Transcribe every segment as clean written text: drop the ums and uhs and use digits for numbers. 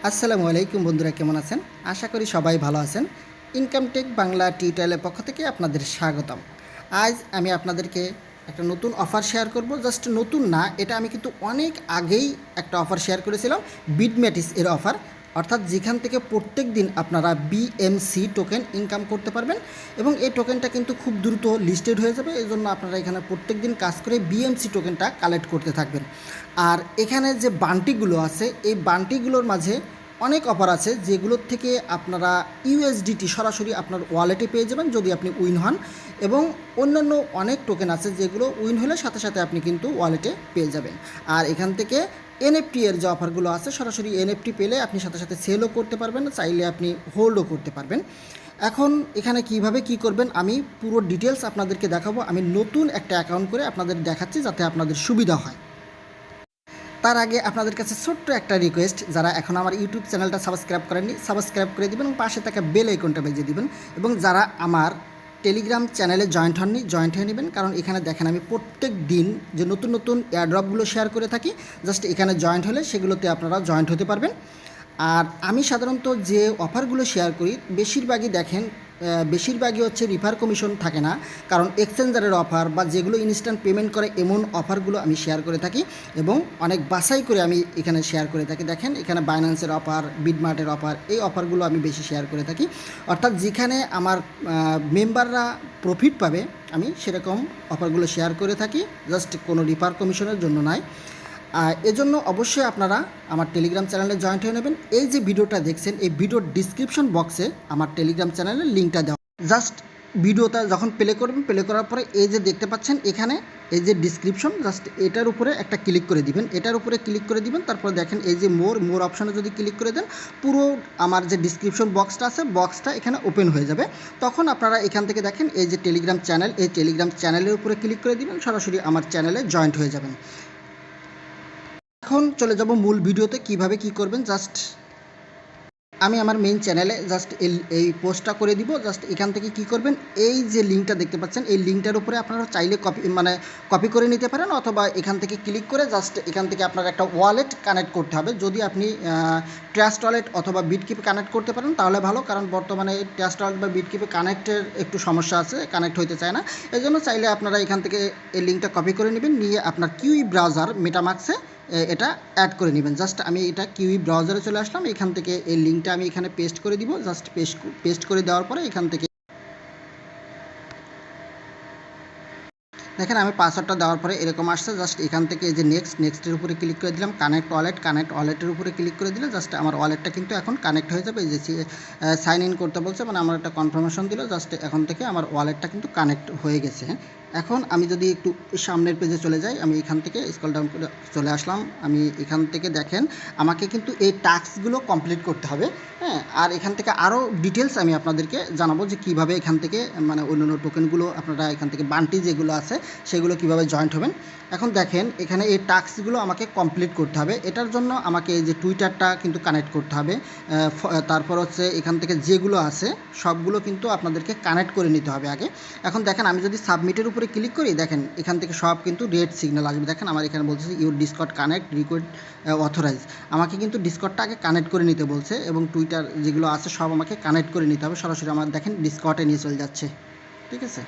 আসসালামু আলাইকুম বন্ধুরা, কেমন আছেন? আশা করি সবাই ভালো আছেন। ইনকাম টেক বাংলা টিউটোরিয়ালের পক্ষ থেকে আপনাদের স্বাগতম। আজ আমি আপনাদেরকে একটা নতুন অফার শেয়ার করব। জাস্ট নতুন না, এটা আমি কিন্তু অনেক আগেই একটা অফার শেয়ার করেছিলাম, বিটমেটিস এর অফার। অর্থাৎ যেখান থেকে প্রত্যেক দিন আপনারা বিএমসি টোকেন ইনকাম করতে পারবেন এবং এই টোকেনটা কিন্তু খুব দ্রুত লিস্টেড হয়ে যাবে। এই জন্য আপনারা এখানে প্রত্যেক দিন কাজ করে বিএমসি টোকেনটা কালেক্ট করতে থাকবেন। আর এখানে যে বান্টিগুলো আছে, এই বান্টিগুলোর মাঝে অনেক অফার আছে যেগুলোর থেকে আপনারা ইউএসডিটি সরাসরি আপনার ওয়ালেটে পেয়ে যাবেন যদি আপনি উইন হন, এবং অন্যান্য অনেক টোকেন আছে যেগুলো উইন হলে সাথে সাথে আপনি কিন্তু ওয়ালেটে পেয়ে যাবেন। আর এখান থেকে এনএফটি এর যে অফারগুলো আছে, সরাসরি এনএফটি পেলে আপনি সাথে সাথে সেলও করতে পারবেন, চাইলে আপনি হোল্ডও করতে পারবেন। এখন এখানে কিভাবে কি করবেন আমি পুরো ডিটেলস আপনাদেরকে দেখাবো। আমি নতুন একটা অ্যাকাউন্ট করে আপনাদের দেখাচ্ছি যাতে আপনাদের সুবিধা হয়। তার আগে আপনাদের কাছে ছোট্ট একটা রিকোয়েস্ট, যারা এখন আমার ইউটিউব চ্যানেলটা সাবস্ক্রাইব করেননি সাবস্ক্রাইব করে দিবেন এবং পাশে থাকা বেল আইকনটা বাজিয়ে দিবেন, এবং যারা আমার টেলিগ্রাম চ্যানেলে জয়েন্ট হননি জয়েন্ট হয়ে নেবেন, কারণ এখানে দেখেন আমি প্রত্যেক দিন যে নতুন নতুন এয়ারড্রপগুলো শেয়ার করে থাকি, জাস্ট এখানে জয়েন্ট হলে সেগুলোতে আপনারা জয়েন্ট হতে পারবেন। আর আমি সাধারণত যে অফারগুলো শেয়ার করি বেশিরভাগই দেখেন বেশিরভাগই হচ্ছে রিফার কমিশন থাকে না, কারণ এক্সচেঞ্জারের অফার বা যেগুলো ইনস্ট্যান্ট পেমেন্ট করে এমন অফারগুলো আমি শেয়ার করে থাকি এবং অনেক বাছাই করে আমি এখানে শেয়ার করে থাকি। দেখেন এখানে বাইন্যান্সের অফার, বিটমার্টের অফার, এই অফারগুলো আমি বেশি শেয়ার করে থাকি। অর্থাৎ যেখানে আমার মেম্বাররা প্রফিট পাবে আমি সেরকম অফারগুলো শেয়ার করে থাকি, জাস্ট কোনো রিফার কমিশনের জন্য নয়। এজন্য অবশ্যই আপনারা আমার টেলিগ্রাম চ্যানেলে জয়েন্ট হয়ে নেবেন। এই যে ভিডিওটা দেখছেন এই ভিডিওর ডিসক্রিপশন বক্সে আমার টেলিগ্রাম চ্যানেলের লিঙ্কটা দেওয়া, জাস্ট ভিডিওটা যখন প্লে করবেন, প্লে করার পরে এই যে দেখতে পাচ্ছেন এখানে এই যে ডিসক্রিপশন, জাস্ট এটার উপরে একটা ক্লিক করে দিবেন, এটার উপরে ক্লিক করে দিবেন। তারপরে দেখেন এই যে মোর অপশানে যদি ক্লিক করে দেন, পুরো আমার যে ডিসক্রিপশন বক্সটা আছে বক্সটা এখানে ওপেন হয়ে যাবে। তখন আপনারা এখান থেকে দেখেন এই যে টেলিগ্রাম চ্যানেল, এই টেলিগ্রাম চ্যানেলের উপরে ক্লিক করে দিবেন, সরাসরি আমার চ্যানেলে জয়েন্ট হয়ে যাবেন। এখন চলে যাব মূল ভিডিওতে কিভাবে কি করবেন। জাস্ট আমি আমার মেইন চ্যানেলে জাস্ট এই পোস্টটা করে দিব। জাস্ট এখান থেকে কি করবেন, এই যে লিঙ্কটা দেখতে পাচ্ছেন এই লিঙ্কটার উপরে আপনারা চাইলে কপি করে নিতে পারেন, অথবা এখান থেকে ক্লিক করে জাস্ট এখান থেকে আপনার একটা ওয়ালেট কানেক্ট করতে হবে। যদি আপনি ট্রাস্ট ওয়ালেট অথবা বিটকিপে কানেক্ট করতে পারেন তাহলে ভালো, কারণ বর্তমানে ট্রাস্ট ওয়ালেট বা বিটকিপে কানেক্টের একটু সমস্যা আছে, কানেক্ট হইতে চায় না। এই জন্য চাইলে আপনারা এখান থেকে এই লিঙ্কটা কপি করে নেবেন, নিয়ে আপনার কিউই ব্রাউজার মেটামাক্সে এটা অ্যাড করে নেবেন। জাস্ট আমি এটা কিউই ব্রাউজারে চলে আসলাম, এখান থেকে এই লিঙ্কটা আমি এখানে পেস্ট করে দিব। জাস্ট পেস্ট করে দেওয়ার পরে এখান থেকে দেখেন আমি পাসওয়ার্ডটা দেওয়ার পরে এরকম আসছে। জাস্ট এখান থেকে এই যে নেক্সটের উপরে ক্লিক করে দিলাম, কানেক্ট ওয়ালেটের উপরে ক্লিক করে দিলে জাস্ট আমার ওয়ালেটটা কিন্তু এখন কানেক্ট হয়ে যাবে। এই যে সাইন ইন করতে বলছে, মানে আমার একটা কনফার্মেশন দিল, জাস্ট এখন থেকে আমার ওয়ালেটটা কিন্তু কানেক্ট হয়ে গেছে। এখন আমি যদি একটু সামনের পেজে চলে যাই, আমি এখান থেকে স্ক্রল ডাউন করে চলে আসলাম। আমি এখান থেকে দেখেন আমাকে কিন্তু এই টাস্কগুলো কমপ্লিট করতে হবে, হ্যাঁ। আর এখান থেকে আরও ডিটেলস আমি আপনাদেরকে জানাবো যে কীভাবে এখান থেকে মানে অন্যান্য টোকেনগুলো আপনারা এখান থেকে বান্টি যেগুলো আছে সেগুলো কীভাবে জয়েন্ট হবেন। এখন দেখেন এখানে এই টাস্কগুলো আমাকে কমপ্লিট করতে হবে। এটার জন্য আমাকে এই যে টুইটারটা কিন্তু কানেক্ট করতে হবে, তারপর হচ্ছে এখান থেকে যেগুলো আছে সবগুলো কিন্তু আপনাদেরকে কানেক্ট করে নিতে হবে আগে। এখন দেখেন আমি যদি সাবমিটের উপরে ক্লিক করি, দেখেন এখান থেকে সব কিন্তু রেড সিগন্যাল আসবে। দেখেন আমার এখানে বলছে your discord connect request authorize, আমাকে কিন্তু ডিসকর্ডটা আগে কানেক্ট করে নিতে বলছে, এবং টুইটার যেগুলো আছে সব আমাকে কানেক্ট করে নিতে হবে। সরাসরি আমার দেখেন ডিসকর্ডে নিয়ে চলে যাচ্ছে, ঠিক আছে।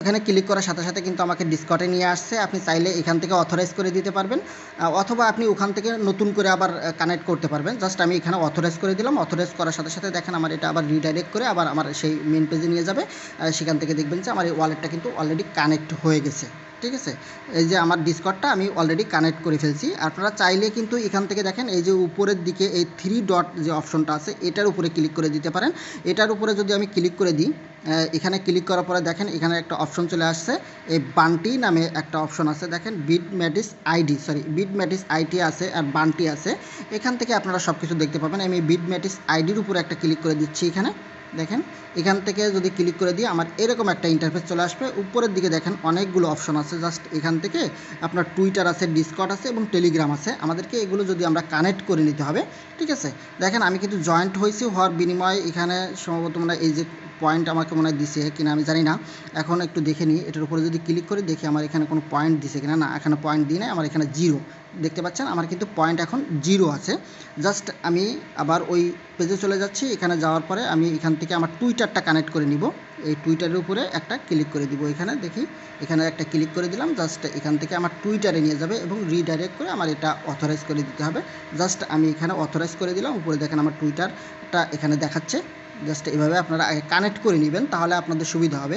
এখানে ক্লিক করার সাথে সাথে কিন্তু আমাকে ডিসকর্ডে নিয়ে আসছে। আপনি চাইলে এখান থেকে অথরাইজ করে দিতে পারবেন, অথবা আপনি ওখান থেকে নতুন করে আবার কানেক্ট করতে পারবেন। জাস্ট আমি এখানে অথরাইজ করে দিলাম। অথরাইজ করার সাথে সাথে দেখেন আমার এটা আবার রিডাইরেক্ট করে আবার আমার সেই মেন পেজে নিয়ে যাবে। সেখান থেকে দেখবেন যে আমার এই ওয়ালেটটা কিন্তু অলরেডি কানেক্ট হয়ে গেছে, ঠিক আছে। এই যে আমার ডিসকর্ডটা আমি অলরেডি কানেক্ট করে ফেলছি। আপনারা চাইলে কিন্তু এখান থেকে দেখেন এই যে উপরের দিকে এই 3 ডট যে অপশনটা আছে এটার উপরে ক্লিক করে দিতে পারেন। এটার উপরে যদি আমি ক্লিক করে দিই, এখানে ক্লিক করার পরে দেখেন এখানে একটা অপশন চলে আসছে, এই বান্টি নামে একটা অপশন আছে। দেখেন বিটমেটিস আইটি আছে আর বান্টি আছে। এখান থেকে আপনারা সব কিছু দেখতে পাবেন। আমি বিটমেটিস আইডির উপরে একটা ক্লিক করে দিচ্ছি। এখানে দেখেন এখান থেকে যদি ক্লিক করে দিই আমার এরকম একটা ইন্টারফেস চলে আসবে। উপরের দিকে দেখেন অনেকগুলো অপশন আছে। জাস্ট এখান থেকে আপনার টুইটার আছে, ডিসকর্ড আছে এবং টেলিগ্রাম আছে। আমাদেরকে এগুলো যদি আমরা কানেক্ট করে নিতে হবে, ঠিক আছে। দেখেন আমি কিন্তু জয়েন্ট হয়েছি, হওয়ার বিনিময়ে এখানে সম্ভবত মানে এই যে পয়েন্ট আমাকে মনে হয় দিছে কিনা আমি জানি না। এখন একটু দেখে নিই, এটার উপরে যদি ক্লিক করে দেখি আমার এখানে কোনো পয়েন্ট দিছে কিনা। না, এখানে পয়েন্ট দিয়ে নেই, আমার এখানে জিরো, দেখতে পাচ্ছেন আমার কিন্তু পয়েন্ট এখন 0 আছে। জাস্ট আমি আবার ওই পেজে চলে যাচ্ছি। এখানে যাওয়ার পরে আমি এখান থেকে আমার টুইটারটা কানেক্ট করে নিব। এই টুইটারের উপরে একটা ক্লিক করে দিব। এখানে দেখি, এখানে একটা ক্লিক করে দিলাম। জাস্ট এখান থেকে আমার টুইটারে নিয়ে যাবে এবং রিডাইরেক্ট করে আমার এটা অথরাইজ করে দিতে হবে। জাস্ট আমি এখানে অথরাইজ করে দিলাম। উপরে দেখেন আমার টুইটারটা এখানে দেখাচ্ছে। জাস্ট এভাবে আপনারা আগে কানেক্ট করে নেবেন, তাহলে আপনাদের সুবিধা হবে।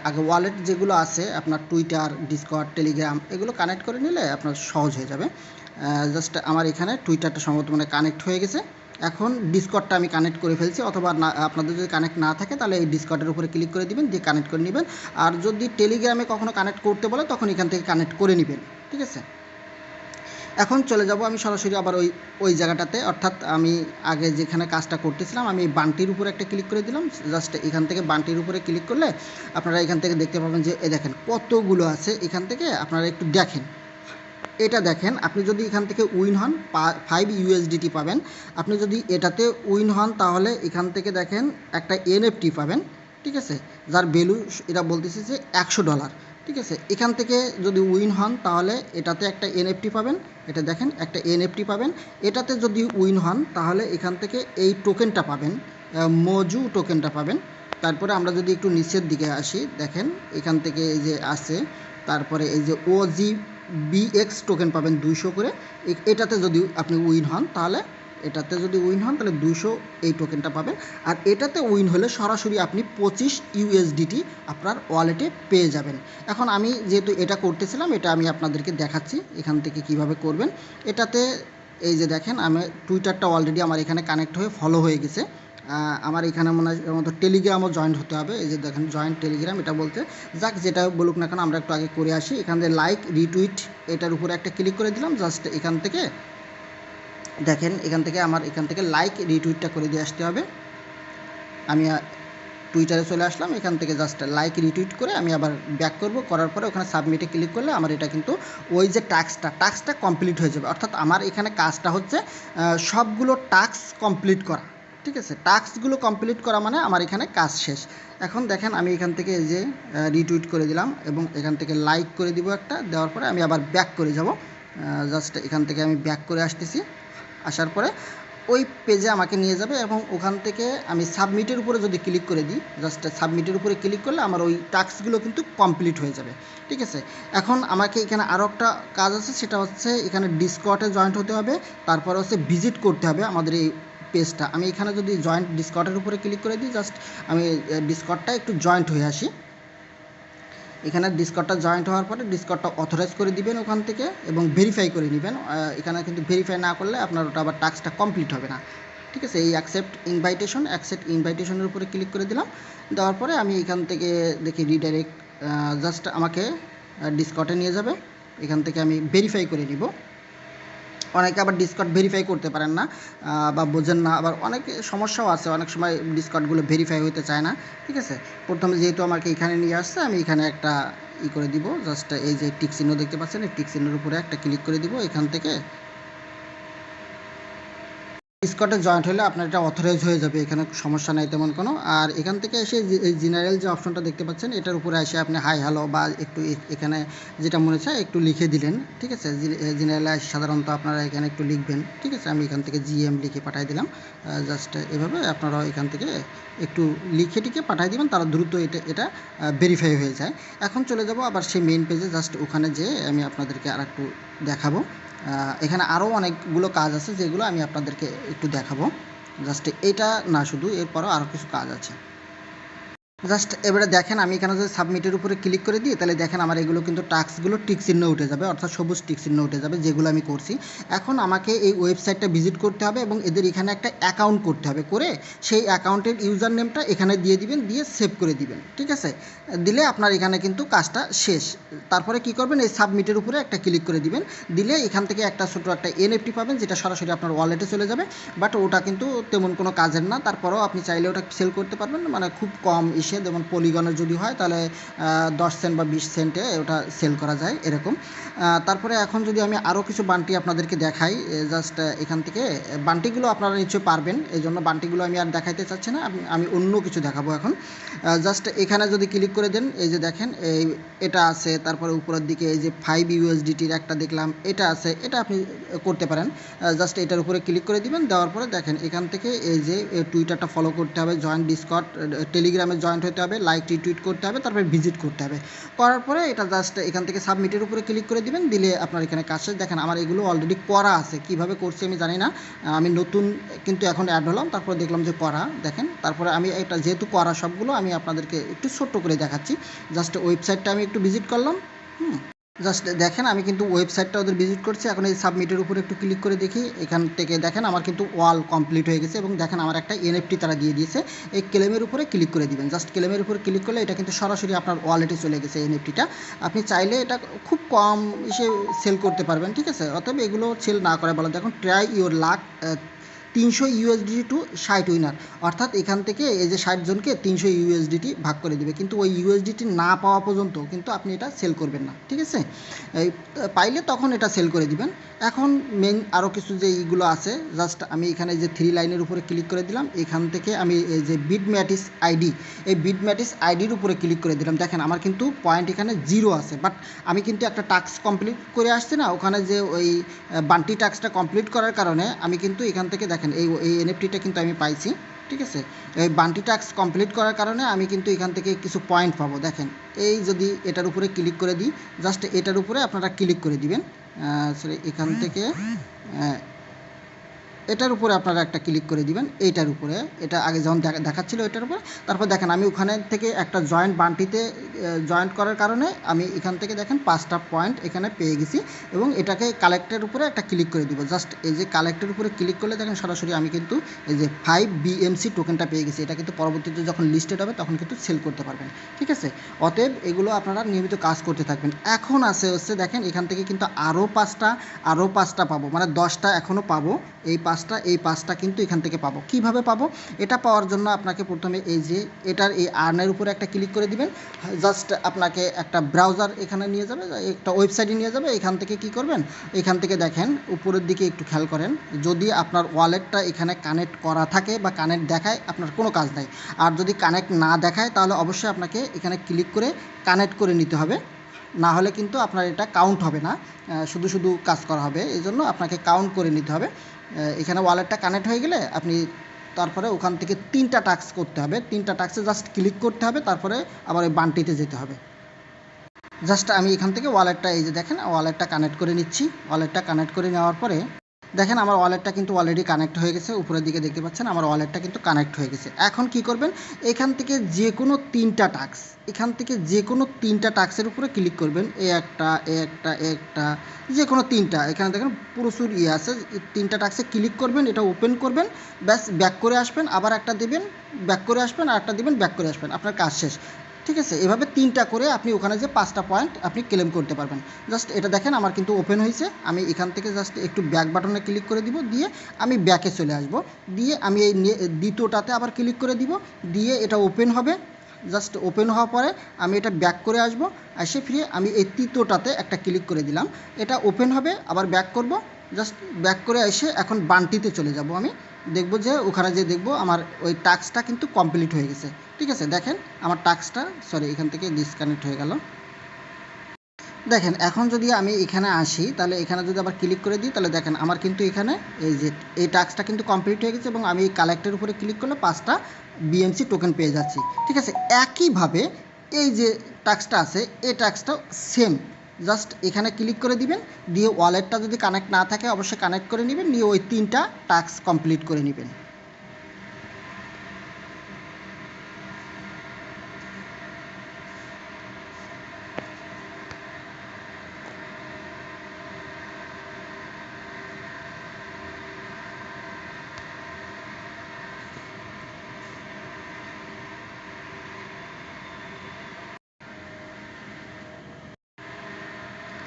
আগে ওয়ালেট যেগুলো আছে আপনার টুইটার, ডিসকর্ড, টেলিগ্রাম এগুলো কানেক্ট করে নিলে আপনার সহজ হয়ে যাবে। জাস্ট আমার এখানে টুইটারটা সম্ভবত মানে কানেক্ট হয়ে গেছে। এখন ডিসকর্ডটা আমি কানেক্ট করে ফেলছি, অথবা না আপনাদের যদি কানেক্ট না থাকে তাহলে এই ডিসকর্ডের উপরে ক্লিক করে দিবেন, দিয়ে কানেক্ট করে নেবেন। আর যদি টেলিগ্রামে কখনো কানেক্ট করতে বলে তখন এখান থেকে কানেক্ট করে নেবেন, ঠিক আছে। এখন চলে যাব আমি সরাসরি আবার ওই জায়গাটাতে, অর্থাৎ আমি আগে যেখানে কাজটা করতেছিলাম আমি বান্টির উপরে একটা ক্লিক করে দিলাম। জাস্ট এখান থেকে বান্টির উপরে ক্লিক করলে আপনারা এখান থেকে দেখতে পাবেন যে দেখেন কতগুলো আছে। এখান থেকে আপনারা একটু দেখেন, এটা দেখেন, আপনি যদি এখান থেকে উইন হন 5 ইউএসডিটি পাবেন। আপনি যদি এটাতে উইন হন তাহলে এখান থেকে দেখেন একটা এনএফটি পাবেন, ঠিক আছে, যার ভ্যালু এটা বলতেছে যে $100, ঠিক আছে। এখান থেকে যদি উইন হন তাহলে এটাতে একটা এনএফটি পাবেন, এটা দেখেন একটা এনএফটি পাবেন। এটাতে যদি উইন হন তাহলে এখান থেকে এই টোকেনটা পাবেন, মজু টোকেনটা পাবেন। তারপরে আমরা যদি একটু নিচের দিকে আসি, দেখেন এখান থেকে এই যে আছে, তারপরে এই যে OGBX টোকেন পাবেন 200 করে। এটাতে যদি আপনি উইন হন তাহলে এটাতে যদি উইন হন তাহলে 200 এই টোকেনটা পাবেন। আর এটাতে উইন হলে সরাসরি আপনি 25 ইউএসডিটি আপনার ওয়ালেটে পেয়ে যাবেন। এখন আমি যেহেতু এটা করতেছিলাম, এটা আমি আপনাদেরকে দেখাচ্ছি এখান থেকে কিভাবে করবেন। এটাতে এই যে দেখেন আমি টুইটারটা অলরেডি আমার এখানে কানেক্ট হয়ে ফলো হয়ে গেছে। আমার এখানে মনে হয় মতো টেলিগ্রামও জয়েন্ট হতে হবে। এই যে দেখেন জয়েন্ট টেলিগ্রাম, এটা বলতে যাক যেটা বলুক না কেন আমরা একটু আগে করে আসি। এখান থেকে লাইক রিটুইট এটার উপরে একটা ক্লিক করে দিলাম। জাস্ট এখান থেকে দেখেন এখান থেকে লাইক রিটুইটটা করে দিয়ে আসতে হবে। আমি টুইটারে চলে আসলাম, এখান থেকে জাস্ট লাইক রিটুইট করে আমি আবার ব্যাক করব। করার পরে ওখানে সাবমিটে ক্লিক করলে আমার এটা কিন্তু ওই যে টাস্কটা কমপ্লিট হয়ে যাবে। অর্থাৎ আমার এখানে কাজটা হচ্ছে সবগুলো টাস্ক কমপ্লিট করা, ঠিক আছে। টাস্কগুলো কমপ্লিট করা মানে আমার এখানে কাজ শেষ। এখন দেখেন আমি এখান থেকে এই যে রিটুইট করে দিলাম এবং এখান থেকে লাইক করে দিব একটা, দেওয়ার পরে আমি আবার ব্যাক করে যাব। জাস্ট এখান থেকে আমি ব্যাক করে আসতেছি। আসার পরে ওই পেজে আমাকে নিয়ে যাবে এবং ওখান থেকে আমি সাবমিটের উপরে যদি ক্লিক করে দিই, জাস্ট সাবমিটের উপরে ক্লিক করলে আমার ওই টাস্কগুলো কিন্তু কমপ্লিট হয়ে যাবে, ঠিক আছে। এখন আমাকে এখানে আরও একটা কাজ আছে, সেটা হচ্ছে এখানে ডিসকর্ডে জয়েন্ট হতে হবে। তারপরে হচ্ছে ভিজিট করতে হবে আমাদের এই পেজটা। আমি এখানে যদি জয়েন্ট ডিসকর্ডের উপরে ক্লিক করে দিই, জাস্ট আমি ডিসকর্ডটা একটু জয়েন্ট হয়ে আসি। এখানে ডিসকর্ডটা জয়েন্ট হওয়ার পরে ডিসকর্ডটা অথরাইজ করে দিবেন ওখান থেকে এবং ভেরিফাই করে নেবেন। এখানে কিন্তু ভেরিফাই না করলে আপনার ওটা আবার টাস্কটা কমপ্লিট হবে না, ঠিক আছে। এই অ্যাকসেপ্ট ইনভাইটেশনের উপরে ক্লিক করে দিলাম। দেওয়ার পরে আমি এখান থেকে দেখি রিডাইরেক্ট, জাস্ট আমাকে ডিসকর্ডে নিয়ে যাবে। এখান থেকে আমি ভেরিফাই করে নিব। অনেকে আবার ডিসকর্ড ভেরিফাই করতে পারেন না বা বোঝেন না, আবার অনেক সমস্যাও আছে, অনেক সময় ডিসকর্ডগুলো ভেরিফাই হতে চায় না, ঠিক আছে। প্রথমে যেহেতু আমাকে এখানে নিয়ে আসছে, আমি এখানে একটা করে দিব। জাস্ট এই যে টিক চিহ্ন দেখতে পাচ্ছেন, এই টিক চিহ্নের উপরে একটা ক্লিক করে দিব। এখান থেকে ডিসকর্ডে জয়েন্ট হলে আপনার এটা অথরাইজ হয়ে যাবে, এখানে সমস্যা নাই তেমন কোনো। আর এখান থেকে এসে জেনারেল যে অপশনটা দেখতে পাচ্ছেন, এটার উপরে এসে আপনি হাই হ্যালো বা একটু এখানে যেটা মনে চায় একটু লিখে দিলেন, ঠিক আছে। জেনারেলে সাধারণত আপনারা এখানে একটু লিখবেন, ঠিক আছে। আমি এখান থেকে জিএম লিখে পাঠিয়ে দিলাম। জাস্ট এভাবে আপনারা এখান থেকে একটু লিখে টিকে পাঠিয়ে দিবেন, তারা দ্রুত এটা ভেরিফাই হয়ে যায়। এখন চলে যাব আবার সেই মেইন পেজে। জাস্ট ওখানে যেয়ে আমি আপনাদেরকে আর একটু দেখাবো। এখানে আরও অনেকগুলো কাজ আছে যেগুলো আমি আপনাদেরকে একটু দেখাবো। জাস্ট এটা না, শুধু এরপরও আরও কিছু কাজ আছে। জাস্ট এবারে দেখেন আমি এখানে যদি সাবমিটের উপরে ক্লিক করে দিই, তাহলে দেখেন আমার এগুলো কিন্তু টাস্কগুলো টিক চিহ্ন উঠে যাবে, অর্থাৎ সবুজ টিক চিহ্ন উঠে যাবে যেগুলো আমি করছি। এখন আমাকে এই ওয়েবসাইটটা ভিজিট করতে হবে এবং এদের এখানে একটা অ্যাকাউন্ট করতে হবে, করে সেই অ্যাকাউন্টের ইউজার নেমটা এখানে দিয়ে দিবেন, দিয়ে সেভ করে দিবেন, ঠিক আছে। দিলে আপনার এখানে কিন্তু কাজটা শেষ। তারপরে কি করবেন, এই সাবমিটের উপরে একটা ক্লিক করে দিবেন, দিলে এখান থেকে একটা ছোটো একটা এনএফটি পাবেন, যেটা সরাসরি আপনার ওয়ালেটে চলে যাবে। বাট ওটা কিন্তু তেমন কোনো কাজের না, তারপরেও আপনি চাইলে ওটা সেল করতে পারবেন, মানে খুব কম এসে যেমন পলিগনের যদি হয় তাহলে 10 সেন্ট বা 20 সেন্টে ওটা সেল করা যায় এরকম। তারপরে এখন যদি আমি আরও কিছু বান্টি আপনাদেরকে দেখাই, জাস্ট এখান থেকে বান্টিগুলো আপনারা নিশ্চয়ই পারবেন, এই জন্য বান্টিগুলো আমি আর দেখাইতে চাচ্ছি না, আমি অন্য কিছু দেখাবো এখন। জাস্ট এখানে যদি ক্লিক করে দেন, এই যে দেখেন এটা আছে, তারপরে উপরের দিকে এই যে 5 ইউএসডিটির একটা দেখলাম, এটা আছে, এটা আপনি করতে পারেন। জাস্ট এটার উপরে ক্লিক করে দিবেন, দেওয়ার পরে দেখেন এখান থেকে এই যে টুইটারটা ফলো করতে হবে, জয়েন্ট ডিসকর্ড, টেলিগ্রামে জয়েন্ট হতে হবে, লাইক রিটুইট করতে হবে, তারপরে ভিজিট করতে হবে। করার পরে এটা জাস্ট এখান থেকে সাবমিটের উপরে ক্লিক করে দিবেন, দিলে আপনার এখানে কাজ শেষ। দেখেন আমার এগুলো অলরেডি করা আছে, কিভাবে করছি আমি জানি না, আমি নতুন কিন্তু এখন অ্যাড হলাম, তারপরে দেখলাম যে করা। দেখেন তারপরে আমি এটা যেহেতু করা সবগুলো আমি আপনাদেরকে একটু ছোট্ট করে দেখাচ্ছি। জাস্ট ওয়েবসাইটটা আমি একটু ভিজিট করলাম। জাস্ট দেখেন আমি কিন্তু ওয়েবসাইটটা ওদের ভিজিট করছি। এখন এই সাবমিটের উপরে একটু ক্লিক করে দেখি, এখান থেকে দেখেন আমার কিন্তু ওয়াল কমপ্লিট হয়ে গেছে, এবং দেখেন আমার একটা এনএফটি তারা দিয়ে দিয়েছে। এই ক্লেমের উপরে ক্লিক করে দিবেন, জাস্ট ক্লেমের উপরে ক্লিক করলে এটা কিন্তু সরাসরি আপনার ওয়ালেটে চলে গেছে এনএফটিটা। আপনি চাইলে এটা খুব কম এসে সেল করতে পারবেন, ঠিক আছে। অতএব এগুলো সেল না করে বলা, দেখুন try your luck 300 USDT to 60 winner, অর্থাৎ এখান থেকে এই যে 60 জনকে 300 ইউএসডিটি ভাগ করে দেবে, কিন্তু ওই ইউএসডিটি না পাওয়া পর্যন্ত কিন্তু আপনি এটা সেল করবেন না, ঠিক আছে। এই পাইলে তখন এটা সেল করে দিবেন। এখন মেন আরও কিছু যে এইগুলো আছে, জাস্ট আমি এখানে যে 3 লাইনের উপরে ক্লিক করে দিলাম, এখান থেকে আমি এই যে বিটম্যাটিস আইডি, এই বিটম্যাটিস আইডির উপরে ক্লিক করে দিলাম। দেখেন আমার কিন্তু পয়েন্ট এখানে 0 আছে, বাট আমি কিন্তু একটা টাস্ক কমপ্লিট করে আসছি না, ওখানে যে ওই বান্টি টাস্কটা কমপ্লিট করার কারণে আমি কিন্তু এখান থেকে দেখেন এই এনএফটিটা কিন্তু আমি পাইছি, ঠিক আছে। এই বান্টি টাস্ক কমপ্লিট করার কারণে আমি কিন্তু এখান থেকে কিছু পয়েন্ট পাবো। দেখেন এই যদি এটার উপরে ক্লিক করে দিই, জাস্ট এটার উপরে আপনারা ক্লিক করে দিবেন, সরি এখান থেকে এটার উপরে আপনারা একটা ক্লিক করে দিবেন, এইটার উপরে, এটা আগে যখন দেখাচ্ছিল এটার উপরে। তারপর দেখেন আমি ওখানে থেকে একটা জয়েন্ট বান্টিতে জয়েন্ট করার কারণে আমি এখান থেকে দেখেন 5টা পয়েন্ট এখানে পেয়ে গেছি, এবং এটাকে কালেক্টের উপরে একটা ক্লিক করে দিব। জাস্ট এই যে কালেক্টের উপরে ক্লিক করলে দেখেন সরাসরি আমি কিন্তু এই যে 5 BMC টোকেনটা পেয়ে গেছি। এটা কিন্তু পরবর্তীতে যখন লিস্টেড হবে তখন কিন্তু সেল করতে পারবেন, ঠিক আছে। অতএব এগুলো আপনারা নিয়মিত কাজ করতে থাকবেন। এখন হচ্ছে দেখেন এখান থেকে কিন্তু আরও 5টা পাবো, মানে 10টা এখনও পাবো। এই পাঁচটা কিন্তু এখান থেকে পাবো। কিভাবে পাবো? এটা পাওয়ার জন্য আপনাকে প্রথমে এই যে এটার এই আর্নের উপরে একটা ক্লিক করে দিবেন। জাস্ট আপনাকে একটা ব্রাউজার এখানে নিয়ে যাবে, একটা ওয়েবসাইটে নিয়ে যাবে। এখান থেকে কি করবেন, এখান থেকে দেখেন উপরের দিকে একটু খেয়াল করেন, যদি আপনার ওয়ালেটটা এখানে কানেক্ট করা থাকে বা কানেক্ট দেখায় আপনার কোনো কাজ নাই। আর যদি কানেক্ট না দেখায় তাহলে অবশ্যই আপনাকে এখানে ক্লিক করে কানেক্ট করে নিতে হবে, না হলে কিন্তু আপনার এটা কাউন্ট হবে না, শুধু কাজ করা হবে। এই জন্য আপনাকে কাউন্ট করে নিতে হবে। এখানে ওয়ালেটটা কানেক্ট হয়ে গেলে আপনি তারপরে ওখান থেকে 3টা টাস্ক করতে হবে, 3টা টাস্কে জাস্ট ক্লিক করতে হবে, তারপরে আবার ওই বান্টিতে যেতে হবে। জাস্ট আমি এখান থেকে ওয়ালেটটা এই যে দেখেন ওয়ালেটটা কানেক্ট করে নিচ্ছি। ওয়ালেটটা কানেক্ট করে নেওয়ার পরে দেখেন আমার ওয়ালেটটা কিন্তু অলরেডি কানেক্ট হয়ে গেছে, উপরের দিকে দেখতে পাচ্ছেন আমার ওয়ালেটটা কিন্তু কানেক্ট হয়ে গেছে। এখন কি করবেন, এখান থেকে যে কোনো 3টা টাস্ক, এখান থেকে যে কোনো 3টা টাস্কের উপরে ক্লিক করবেন, একটা যে কোনো 3টা, এখানে দেখেন প্রচুর আছে, 3টা টাস্কে ক্লিক করবেন, এটা ওপেন করবেন, ব্যাস ব্যাক করে আসবেন, আবার একটা দেবেন, ব্যাক করে আসবেন, আর একটা দেবেন, ব্যাক করে আসবেন, আপনার কাজ শেষ, ঠিক আছে। এভাবে 3টা করে আপনি ওখানে যে 5টা পয়েন্ট আপনি ক্লেম করতে পারবেন। জাস্ট এটা দেখেন আমার কিন্তু ওপেন হয়েছে, আমি এখান থেকে জাস্ট একটু ব্যাক বাটনে ক্লিক করে দিব, দিয়ে আমি ব্যাকে চলে আসব, দিয়ে আমি এই দ্বিতীয়টাতে আবার ক্লিক করে দিব, দিয়ে এটা ওপেন হবে। জাস্ট ওপেন হওয়ার পরে আমি এটা ব্যাক করে আসব, এসে ফিরে আমি এই তৃতীয়টাতে একটা ক্লিক করে দিলাম, এটা ওপেন হবে, আবার ব্যাক করব, জাস্ট ব্যাক করে এসে এখন বান্টিতে চলে যাব। আমি দেখব যে ওখানে যে দেখব আমার ওই টাস্কটা কিন্তু কমপ্লিট হয়ে গেছে, ঠিক আছে। দেখেন আমার টাস্কটা, সরি এখান থেকে ডিসকানেক্ট হয়ে গেল। দেখেন এখন যদি আমি এখানে আসি, তাহলে এখানে যদি আবার ক্লিক করে দিই, তাহলে দেখেন আমার কিন্তু এখানে এই যে এই টাস্কটা কিন্তু কমপ্লিট হয়ে গেছে, এবং আমি এই কালেক্টের উপরে ক্লিক করলে 5টা BMC টোকেন পেয়ে যাচ্ছি, ঠিক আছে। একইভাবে এই যে টাস্কটা আছে এই টাস্কটাও সেম, জাস্ট এখানে ক্লিক করে দিবেন, দিয়ে ওয়ালেটটা যদি কানেক্ট না থাকে অবশ্যই কানেক্ট করে নেবেন, নিয়ে ওই 3টা টাস্ক কমপ্লিট করে নেবেন।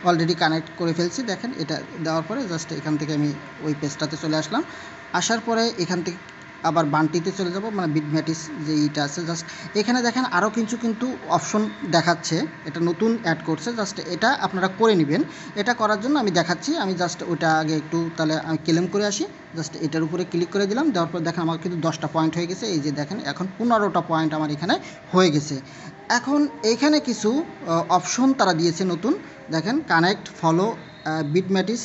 অলরেডি কানেক্ট করে ফেলছি, দেখেন এটা দেওয়ার পরে জাস্ট এখান থেকে আমি ওই পেজটাতে চলে আসলাম। আসার পরে এখান থেকে আবার বান্টিতে চলে যাব, মানে বিটমেটিস যে এইটা আছে জাস্ট এখানে দেখেন আরও কিন্তু অপশন দেখাচ্ছে, এটা নতুন অ্যাড করছে, জাস্ট এটা আপনারা করে নেবেন। এটা করার জন্য আমি দেখাচ্ছি, আমি জাস্ট ওটা আগে একটু তাহলে আমি ক্লেম করে আসি। জাস্ট এটার উপরে ক্লিক করে দিলাম, দেওয়ার পর দেখেন আমার কিন্তু 10টা পয়েন্ট হয়ে গেছে, এই যে দেখেন এখন 15টা পয়েন্ট আমার এখানে হয়ে গেছে। এখন এইখানে কিছু অপশন তারা দিয়েছে নতুন, দেখেন কানেক্ট, ফলো, বিটমেটিস,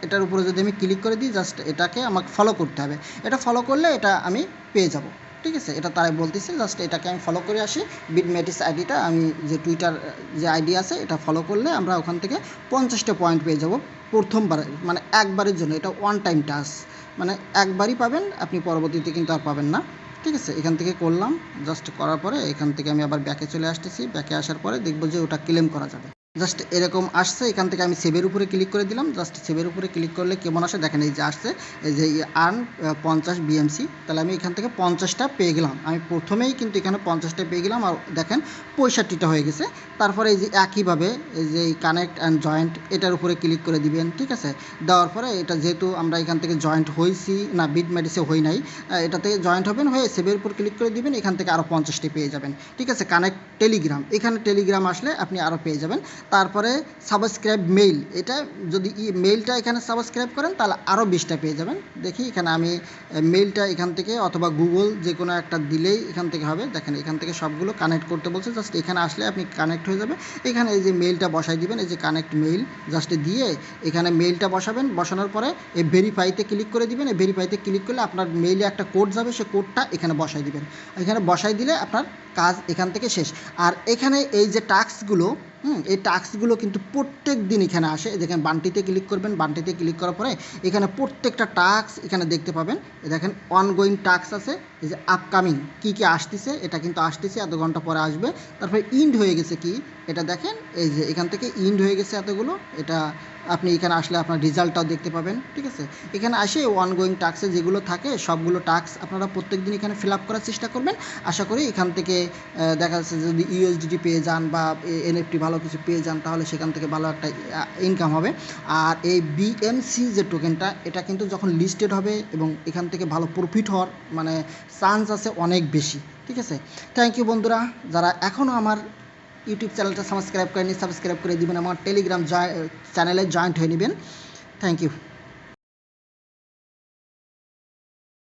এটার উপরে যদি আমি ক্লিক করে দিই জাস্ট এটাকে আমাকে ফলো করতে হবে, এটা ফলো করলে এটা আমি পেয়ে যাব। ঠিক আছে, এটা তারাই বলতেছে, জাস্ট এটাকে আমি ফলো করে আসি। বিটমেটিস আইডিটা আমি যে টুইটার যে আইডি আছে এটা ফলো করলে আমরা ওখান থেকে 50টা পয়েন্ট পেয়ে যাব প্রথমবার, মানে একবারের জন্য, এটা ওয়ান টাইম টাস্ক, মানে একবারই পাবেন আপনি, পরবর্তীতে কিন্তু আর পাবেন না। ঠিক আছে, এখান থেকে করলাম, জাস্ট করার পরে এখান থেকে আমি আবার ব্যাকে চলে আসতেছি, ব্যাকে আসার পরে দেখবো যে ওটা ক্লেম করা যাবে। জাস্ট এরকম আসছে, এখান থেকে আমি সেভের উপরে ক্লিক করে দিলাম, জাস্ট সেভের উপরে ক্লিক করলে কেমন আসে দেখেন, এই যে আসছে এই যে আর্ন 50 বিএমসি, তাহলে আমি এখান থেকে 50টা পেয়ে গেলাম, আমি প্রথমেই কিন্তু এখানে 50টা পেয়ে গেলাম, আর দেখেন 65টা হয়ে গেছে। তারপরে এই যে একইভাবে এই যে কানেক্ট অ্যান্ড জয়েন্ট এটার উপরে ক্লিক করে দিবেন। ঠিক আছে, দেওয়ার পরে এটা যেহেতু আমরা এখান থেকে জয়েন্ট হয়েছি না, বিটমেটিসে হই নাই, এটাতে জয়েন্ট হবেন, হয়ে সেভের উপর ক্লিক করে দিবেন, এখান থেকে আরও 50টি পেয়ে যাবেন। ঠিক আছে, কানেক্ট টেলিগ্রাম, এখানে টেলিগ্রাম আসলে আপনি আরও পেয়ে যাবেন। তারপরে সাবস্ক্রাইব মেইল, এটা যদি মেইলটা এখানে সাবস্ক্রাইব করেন তাহলে আরও 20টা পেয়ে যাবেন। দেখি এখানে আমি মেইলটা এখান থেকে অথবা গুগল যে কোনো একটা দিলেই এখান থেকে হবে, দেখেন এখান থেকে সবগুলো কানেক্ট করতে বলছে, জাস্ট এখানে আসলে আপনি কানেক্ট হয়ে যাবে। এখানে এই যে মেইলটা বসাই দিবেন, এই যে কানেক্ট মেইল, জাস্ট দিয়ে এখানে মেইলটা বসাবেন, বসানোর পরে এই ভেরিফাইতে ক্লিক করে দিবেন, এই ভেরিফাইতে ক্লিক করলে আপনার মেইলে একটা কোড যাবে, সে কোডটা এখানে বসাই দিবেন, এখানে বসাই দিলে আপনার কাজ এখান থেকে শেষ। আর এখানে এই যে টাস্কগুলো, এই টাস্কগুলো কিন্তু প্রত্যেক দিন এখানে আসে, দেখেন বান্টিতে ক্লিক করবেন, বান্টিতে ক্লিক করার পরে এখানে প্রত্যেকটা টাস্ক এখানে দেখতে পাবেন, দেখেন অনগোয়িং টাস্ক আছে, এই যে আপকামিং কী কী আসতেছে, এটা কিন্তু আসতেছে এত ঘন্টা পরে আসবে। তারপরে ইন্ড হয়ে গেছে কি, এটা দেখেন এই যে এখান থেকে ইন্ড হয়ে গেছে এতগুলো, এটা আপনি এখানে আসলে আপনার রেজাল্টটাও দেখতে পাবেন। ঠিক আছে, এখানে আসে অনগোয়িং টাস্কে যেগুলো থাকে সবগুলো টাস্ক আপনারা প্রত্যেক দিন এখানে ফিল আপ করার চেষ্টা করবেন। আশা করি এখান থেকে দেখা যাচ্ছে যদি ইউএসডিটি পেয়ে যান বা এনএফটি ভালো কিছু পেয়ে যান তাহলে সেখান থেকে ভালো একটা ইনকাম হবে। আর এই বিএমসি যে টোকেনটা, এটা কিন্তু যখন লিস্টেড হবে এবং এখান থেকে ভালো প্রফিট হওয়ার মানে চান্স আছে অনেক বেশি। ঠিক আছে, থ্যাংক ইউ বন্ধুরা, যারা এখনও আমার ইউটিউব চ্যানেলটা সাবস্ক্রাইব করেনি সাবস্ক্রাইব করে দিবেন, আমার টেলিগ্রাম চ্যানেলে জয়েন্ট হয়ে নেবেন। Thank you.